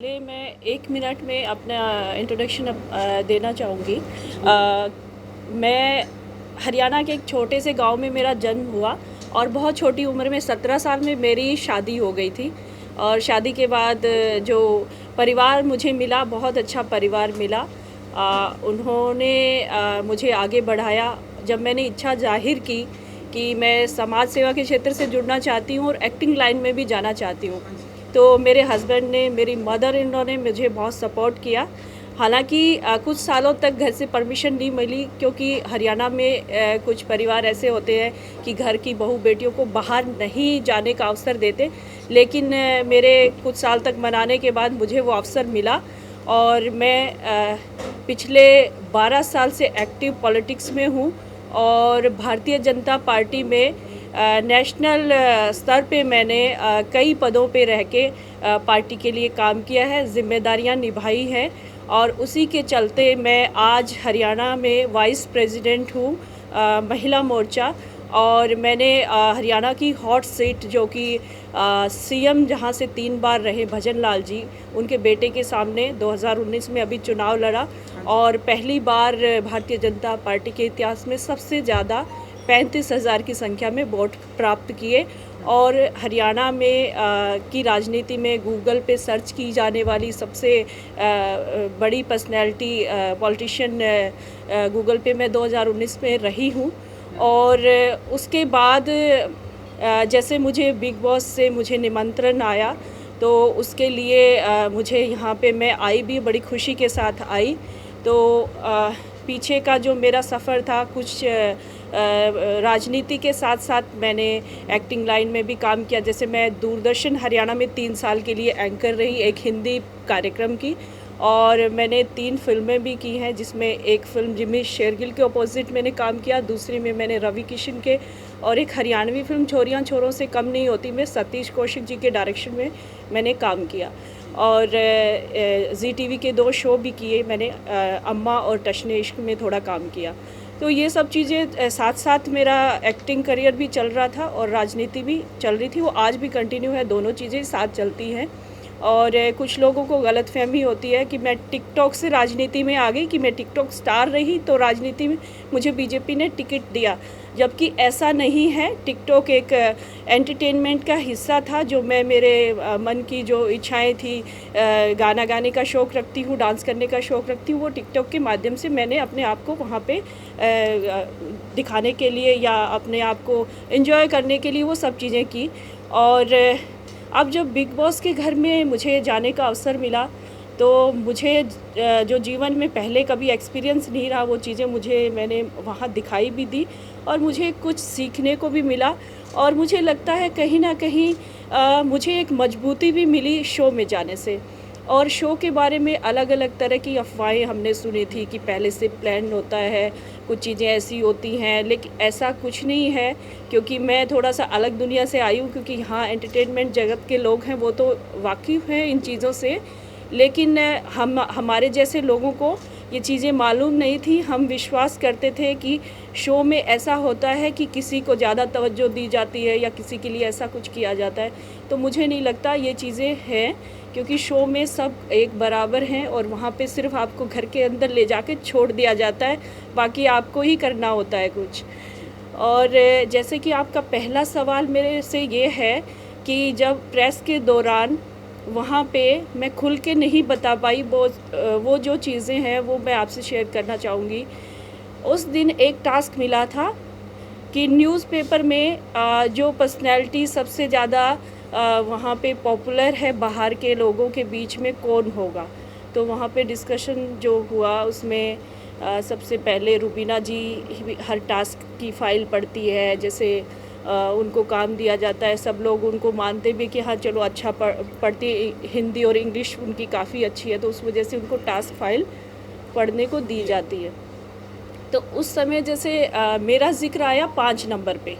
पहले मैं 1 मिनट में अपना इंट्रोडक्शन देना चाहूँगी। मैं हरियाणा के एक छोटे से गांव में मेरा जन्म हुआ और बहुत छोटी उम्र में 17 साल में मेरी शादी हो गई थी। और शादी के बाद जो परिवार मुझे मिला, बहुत अच्छा परिवार मिला। उन्होंने मुझे आगे बढ़ाया। जब मैंने इच्छा जाहिर की कि मैं समाज सेवा के क्षेत्र से जुड़ना चाहती हूँ और एक्टिंग लाइन में भी जाना चाहती हूँ, तो मेरे हस्बैंड ने, मेरी मदर इन लॉ ने मुझे बहुत सपोर्ट किया। हालांकि कुछ सालों तक घर से परमिशन नहीं मिली, क्योंकि हरियाणा में कुछ परिवार ऐसे होते हैं कि घर की बहू बेटियों को बाहर नहीं जाने का अवसर देते। लेकिन मेरे कुछ साल तक मनाने के बाद मुझे वो अवसर मिला और मैं पिछले 12 साल से एक्टिव पॉलिटिक्स में हूँ और भारतीय जनता पार्टी में नेशनल स्तर पे मैंने कई पदों पे रह के पार्टी के लिए काम किया है, जिम्मेदारियां निभाई हैं। और उसी के चलते मैं आज हरियाणा में वाइस प्रेसिडेंट हूँ, महिला मोर्चा। और मैंने हरियाणा की हॉट सीट, जो कि सीएम जहाँ से 3 बार रहे भजन लाल जी, उनके बेटे के सामने 2019 में अभी चुनाव लड़ा और पहली बार भारतीय जनता पार्टी के इतिहास में सबसे ज़्यादा 35,000 की संख्या में वोट प्राप्त किए। और हरियाणा में की राजनीति में गूगल पे सर्च की जाने वाली सबसे बड़ी पर्सनैलिटी, पॉलिटिशियन गूगल पे मैं 2019 में रही हूँ। और उसके बाद जैसे मुझे बिग बॉस से मुझे निमंत्रण आया, तो उसके लिए मुझे यहाँ पे मैं आई भी, बड़ी खुशी के साथ आई। तो पीछे का जो मेरा सफ़र था, कुछ राजनीति के साथ साथ मैंने एक्टिंग लाइन में भी काम किया। जैसे मैं दूरदर्शन हरियाणा में 3 साल के लिए एंकर रही, एक हिंदी कार्यक्रम की, और मैंने 3 फिल्में भी की हैं, जिसमें एक फ़िल्म जिमी शेरगिल के अपोजिट मैंने काम किया, दूसरी में मैंने रवि किशन के, और एक हरियाणवी फिल्म छोरियां छोरों से कम नहीं होती में सतीश कौशिक जी के डायरेक्शन में मैंने काम किया। और जी टीवी के 2 शो भी किए मैंने, अम्मा और टशने इश्क में थोड़ा काम किया। तो ये सब चीज़ें साथ साथ मेरा एक्टिंग करियर भी चल रहा था और राजनीति भी चल रही थी, वो आज भी कंटिन्यू है, दोनों चीज़ें साथ चलती हैं। और कुछ लोगों को गलतफहमी होती है कि मैं टिकटॉक से राजनीति में आ गई, कि मैं टिकटॉक स्टार रही तो राजनीति में मुझे बीजेपी ने टिकट दिया, जबकि ऐसा नहीं है। टिकटॉक एक एंटरटेनमेंट का हिस्सा था, जो मैं, मेरे मन की जो इच्छाएं थी, गाना गाने का शौक़ रखती हूँ, डांस करने का शौक़ रखती हूँ, वो टिकटॉक के माध्यम से मैंने अपने आप को वहाँ पे दिखाने के लिए या अपने आप को एंजॉय करने के लिए वो सब चीज़ें की। और अब जब बिग बॉस के घर में मुझे जाने का अवसर मिला, तो मुझे जो जीवन में पहले कभी एक्सपीरियंस नहीं रहा, वो चीज़ें मैंने वहाँ दिखाई भी दी और मुझे कुछ सीखने को भी मिला। और मुझे लगता है कहीं ना कहीं मुझे एक मजबूती भी मिली शो में जाने से। और शो के बारे में अलग अलग तरह की अफवाहें हमने सुनी थी कि पहले से प्लान होता है, कुछ चीज़ें ऐसी होती हैं, लेकिन ऐसा कुछ नहीं है, क्योंकि मैं थोड़ा सा अलग दुनिया से आई हूँ। क्योंकि यहाँ एंटरटेनमेंट जगत के लोग हैं, वो तो वाकिफ़ हैं इन चीज़ों से, लेकिन हमारे जैसे लोगों को ये चीज़ें मालूम नहीं थी। हम विश्वास करते थे कि शो में ऐसा होता है कि किसी को ज़्यादा तवज्जो दी जाती है या किसी के लिए ऐसा कुछ किया जाता है। तो मुझे नहीं लगता ये चीज़ें हैं, क्योंकि शो में सब एक बराबर हैं और वहाँ पे सिर्फ आपको घर के अंदर ले जाके छोड़ दिया जाता है, बाकी आपको ही करना होता है कुछ। और जैसे कि आपका पहला सवाल मेरे से ये है कि जब प्रेस के दौरान वहाँ पे मैं खुल के नहीं बता पाई, वो जो चीज़ें हैं वो मैं आपसे शेयर करना चाहूँगी। उस दिन एक टास्क मिला था कि न्यूज़पेपर में जो पर्सनैलिटी सबसे ज़्यादा वहाँ पे पॉपुलर है बाहर के लोगों के बीच में, कौन होगा। तो वहाँ पे डिस्कशन जो हुआ, उसमें सबसे पहले रुबीना जी हर टास्क की फ़ाइल पढ़ती है, जैसे उनको काम दिया जाता है, सब लोग उनको मानते भी कि हाँ चलो अच्छा पढ़ती, हिंदी और इंग्लिश उनकी काफ़ी अच्छी है, तो उस वजह से उनको टास्क फ़ाइल पढ़ने को दी जाती है। तो उस समय जैसे मेरा ज़िक्र आया 5 नंबर पे।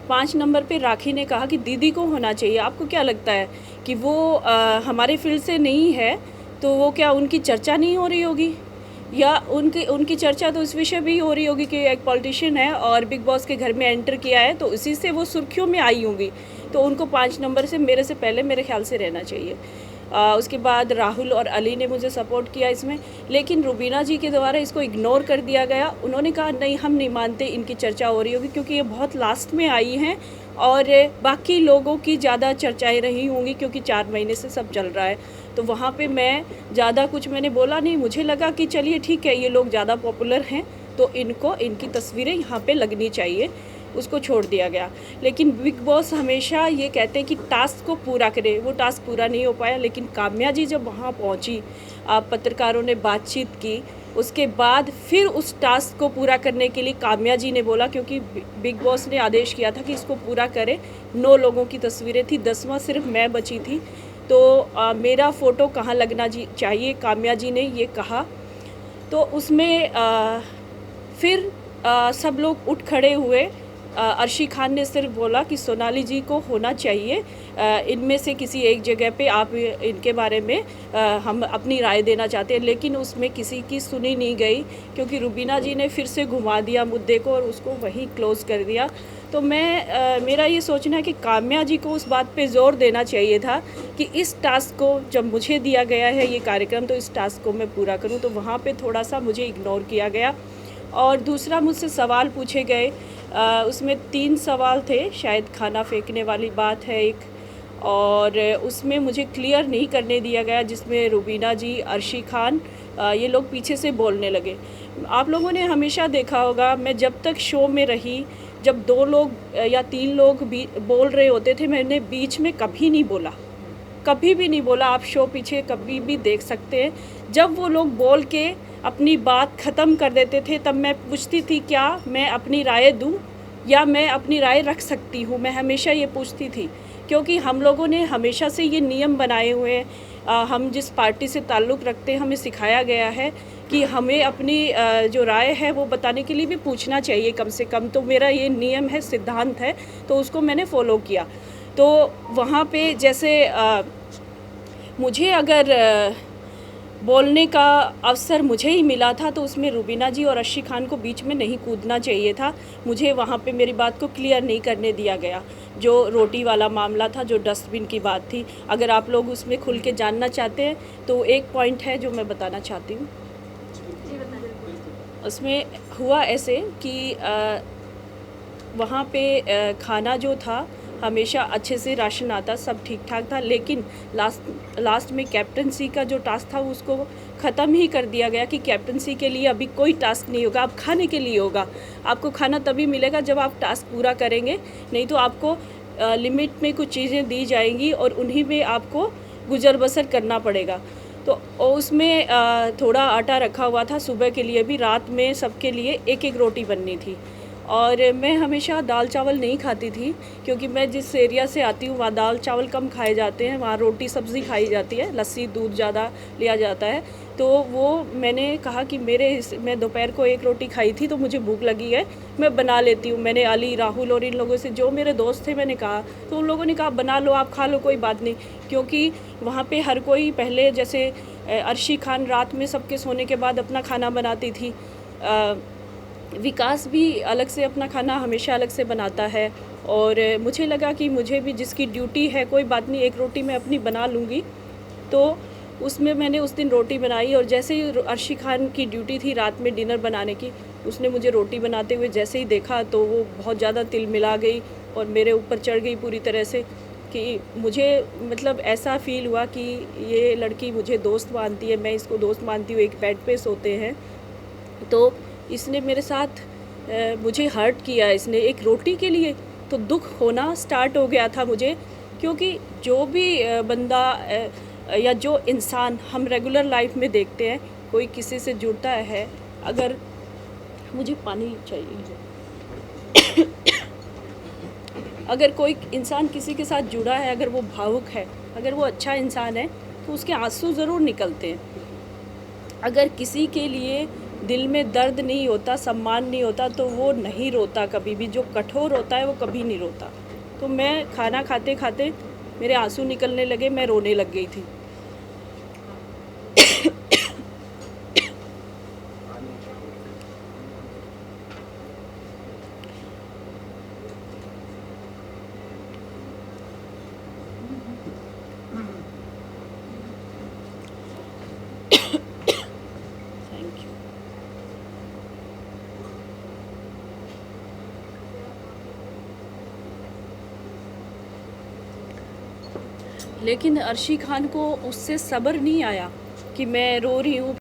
5 नंबर पे राखी ने कहा कि दीदी को होना चाहिए। आपको क्या लगता है कि वो हमारे फील्ड से नहीं है, तो वो क्या उनकी चर्चा नहीं हो रही होगी, या उनकी चर्चा तो इस विषय भी हो रही होगी कि एक पॉलिटिशियन है और बिग बॉस के घर में एंटर किया है, तो इसी से वो सुर्खियों में आई होंगी, तो उनको 5 नंबर से मेरे से पहले मेरे ख्याल से रहना चाहिए। उसके बाद राहुल और अली ने मुझे सपोर्ट किया इसमें, लेकिन रुबीना जी के द्वारा इसको इग्नोर कर दिया गया। उन्होंने कहा नहीं, हम नहीं मानते इनकी चर्चा हो रही होगी, क्योंकि ये बहुत लास्ट में आई हैं और बाकी लोगों की ज़्यादा चर्चाएं रही होंगी, क्योंकि 4 महीने से सब चल रहा है। तो वहाँ पे मैं ज़्यादा कुछ मैंने बोला नहीं। मुझे लगा कि चलिए ठीक है, ये लोग ज़्यादा पॉपुलर हैं तो इनकी तस्वीरें यहाँ पे लगनी चाहिए, उसको छोड़ दिया गया। लेकिन बिग बॉस हमेशा ये कहते हैं कि टास्क को पूरा करें, वो टास्क पूरा नहीं हो पाया। लेकिन काम्या जी जब वहाँ पहुँची, पत्रकारों ने बातचीत की, उसके बाद फिर उस टास्क को पूरा करने के लिए काम्या जी ने बोला, क्योंकि बिग बॉस ने आदेश किया था कि इसको पूरा करें। 9 लोगों की तस्वीरें थी, 10वां सिर्फ मैं बची थी, तो मेरा फ़ोटो कहाँ लगना चाहिए, काम्या जी ने ये कहा। तो उसमें फिर सब लोग उठ खड़े हुए। अर्शी खान ने सिर्फ बोला कि सोनाली जी को होना चाहिए, इनमें से किसी एक जगह पे आप इनके बारे में हम अपनी राय देना चाहते हैं। लेकिन उसमें किसी की सुनी नहीं गई, क्योंकि रुबीना जी ने फिर से घुमा दिया मुद्दे को और उसको वहीं क्लोज़ कर दिया। तो मेरा ये सोचना है कि काम्या जी को उस बात पे ज़ोर देना चाहिए था कि इस टास्क को जब मुझे दिया गया है ये कार्यक्रम, तो इस टास्क को मैं पूरा करूं। तो वहाँ पे थोड़ा सा मुझे इग्नोर किया गया। और दूसरा, मुझसे सवाल पूछे गए, उसमें 3 सवाल थे, शायद खाना फेंकने वाली बात है एक, और उसमें मुझे क्लियर नहीं करने दिया गया, जिसमें रुबीना जी, अर्शी खान, ये लोग पीछे से बोलने लगे। आप लोगों ने हमेशा देखा होगा, मैं जब तक शो में रही, जब 2 लोग या 3 लोग भी बोल रहे होते थे, मैंने बीच में कभी नहीं बोला, कभी भी नहीं बोला। आप शो पीछे कभी भी देख सकते हैं, जब वो लोग बोल के अपनी बात ख़त्म कर देते थे, तब मैं पूछती थी क्या मैं अपनी राय दूं या मैं अपनी राय रख सकती हूं। मैं हमेशा ये पूछती थी, क्योंकि हम लोगों ने हमेशा से ये नियम बनाए हुए हैं। हम जिस पार्टी से ताल्लुक़ रखते हैं, हमें सिखाया गया है कि हमें अपनी जो राय है वो बताने के लिए भी पूछना चाहिए कम से कम। तो मेरा ये नियम है, सिद्धांत है, तो उसको मैंने फ़ॉलो किया। तो वहाँ पे जैसे मुझे अगर बोलने का अवसर मुझे ही मिला था, तो उसमें रुबीना जी और अर्शी खान को बीच में नहीं कूदना चाहिए था। मुझे वहाँ पे मेरी बात को क्लियर नहीं करने दिया गया। जो रोटी वाला मामला था, जो डस्टबिन की बात थी, अगर आप लोग उसमें खुल के जानना चाहते हैं तो एक पॉइंट है जो मैं बताना चाहती हूँ। उसमें हुआ ऐसे कि वहाँ पे खाना जो था, हमेशा अच्छे से राशन आता, सब ठीक ठाक था। लेकिन लास्ट में कैप्टनसी का जो टास्क था उसको ख़त्म ही कर दिया गया कि कैप्टनसी के लिए अभी कोई टास्क नहीं होगा, अब खाने के लिए होगा। आपको खाना तभी मिलेगा जब आप टास्क पूरा करेंगे, नहीं तो आपको लिमिट में कुछ चीज़ें दी जाएंगी और उन्हीं में आपको गुजर बसर करना पड़ेगा। तो उसमें थोड़ा आटा रखा हुआ था सुबह के लिए भी, रात में सबके लिए एक एक रोटी बननी थी। और मैं हमेशा दाल चावल नहीं खाती थी, क्योंकि मैं जिस एरिया से आती हूँ वहाँ दाल चावल कम खाए जाते हैं, वहाँ रोटी सब्ज़ी खाई जाती है, लस्सी दूध ज़्यादा लिया जाता है। तो वो मैंने कहा कि मैं दोपहर को एक रोटी खाई थी, तो मुझे भूख लगी है, मैं बना लेती हूँ। मैंने अली, राहुल और इन लोगों से, जो मेरे दोस्त थे, मैंने कहा, तो उन लोगों ने कहा बना लो, आप खा लो, कोई बात नहीं। क्योंकि वहाँ पे हर कोई, पहले जैसे अर्शी खान रात में सबके सोने के बाद अपना खाना बनाती थी, विकास भी अलग से अपना खाना हमेशा अलग से बनाता है। और मुझे लगा कि मुझे भी जिसकी ड्यूटी है, कोई बात नहीं, एक रोटी मैं अपनी बना लूँगी। तो उसमें मैंने उस दिन रोटी बनाई, और जैसे ही अर्शी खान की ड्यूटी थी रात में डिनर बनाने की, उसने मुझे रोटी बनाते हुए जैसे ही देखा तो वो बहुत ज़्यादा तिल मिला गई और मेरे ऊपर चढ़ गई पूरी तरह से, कि मुझे मतलब ऐसा फ़ील हुआ कि ये लड़की मुझे दोस्त मानती है, मैं इसको दोस्त मानती हूँ, एक बेड पे सोते हैं। तो इसने मेरे साथ मुझे हर्ट किया, इसने एक रोटी के लिए। तो दुख होना स्टार्ट हो गया था मुझे, क्योंकि जो भी बंदा या जो इंसान हम रेगुलर लाइफ में देखते हैं, कोई किसी से जुड़ता है, अगर मुझे पानी चाहिए अगर कोई इंसान किसी के साथ जुड़ा है, अगर वो भावुक है, अगर वो अच्छा इंसान है, तो उसके आंसू ज़रूर निकलते हैं। अगर किसी के लिए दिल में दर्द नहीं होता, सम्मान नहीं होता, तो वो नहीं रोता कभी भी। जो कठोर होता है वो कभी नहीं रोता। तो मैं खाना खाते खाते मेरे आंसू निकलने लगे, मैं रोने लग गई थी। लेकिन अर्शी खान को उससे सब्र नहीं आया कि मैं रो रही हूँ।